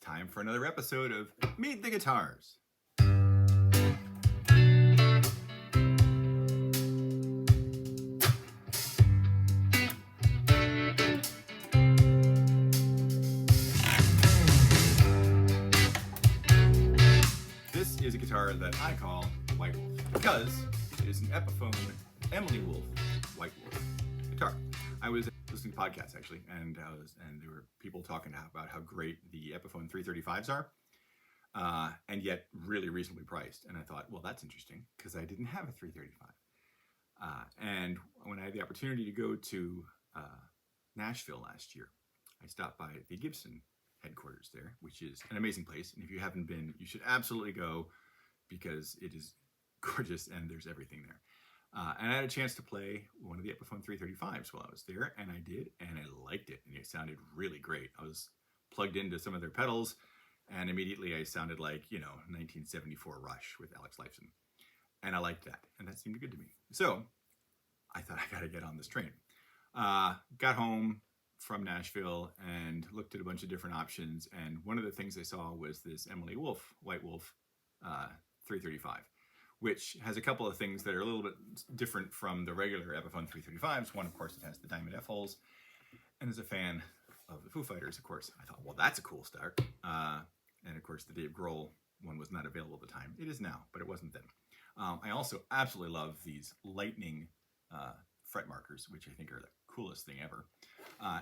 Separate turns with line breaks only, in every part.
time for another episode of Meet the Guitars. This is a guitar that I call White Wolfe because it is an Epiphone White Wolfe guitar. I was listening to podcasts actually, and there were people talking about how great the Epiphone 335s are, and yet really reasonably priced. And I thought, well, that's interesting because I didn't have a 335. And when I had the opportunity to go to Nashville last year, I stopped by the Gibson headquarters there, which is an amazing place. And if you haven't been, you should absolutely go because it is gorgeous and there's everything there. And I had a chance to play one of the Epiphone 335s while I was there, and I did, and I liked it, and it sounded really great. I was plugged into some of their pedals, and immediately I sounded like, 1974 Rush with Alex Lifeson. And I liked that, and that seemed good to me. So I thought I gotta get on this train. Got home from Nashville and looked at a bunch of different options, and one of the things I saw was this White Wolfe 335. Which has a couple of things that are a little bit different from the regular Epiphone 335s. One, of course, it has the diamond F holes. And as a fan of the Foo Fighters, of course, I thought, well, that's a cool start. And of course, the Dave Grohl one was not available at the time. It is now, but it wasn't then. I also absolutely love these lightning fret markers, which I think are the coolest thing ever.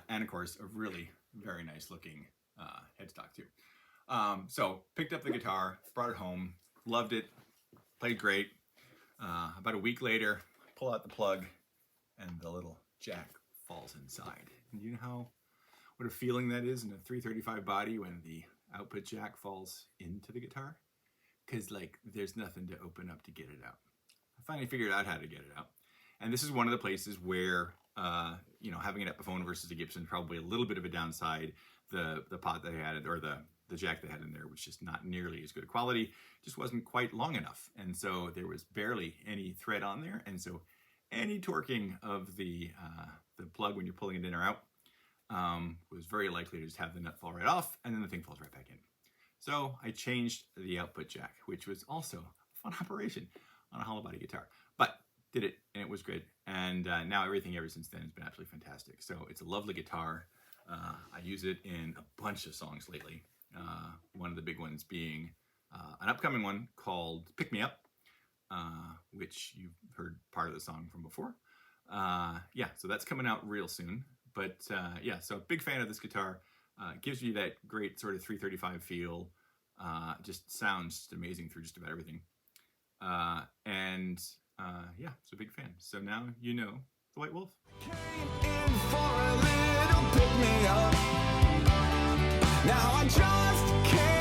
And of course, a really very nice looking headstock too. So picked up the guitar, brought it home, loved it. Played great. About a week later, pull out the plug and the little jack falls inside. And you know what a feeling that is in a 335 body when the output jack falls into the guitar? Because there's nothing to open up to get it out. I finally figured out how to get it out. And this is one of the places where, having an Epiphone versus a Gibson, probably a little bit of a downside. The pot they had, or the jack they had in there was just not nearly as good a quality, just wasn't quite long enough. And so there was barely any thread on there. And so any torquing of the plug when you're pulling it in or out was very likely to just have the nut fall right off, and then the thing falls right back in. So I changed the output jack, which was also a fun operation on a hollow body guitar, but did it and it was good. And now everything ever since then has been absolutely fantastic. So it's a lovely guitar. I use it in a bunch of songs lately. One of the big ones being an upcoming one called Pick Me Up, which you've heard part of the song from before. So that's coming out real soon. But so big fan of this guitar. Gives you that great sort of 335 feel. Just sounds just amazing through just about everything. So big fan. So now you know the White Wolfe.
Came in for a little pick me up. Now I just can't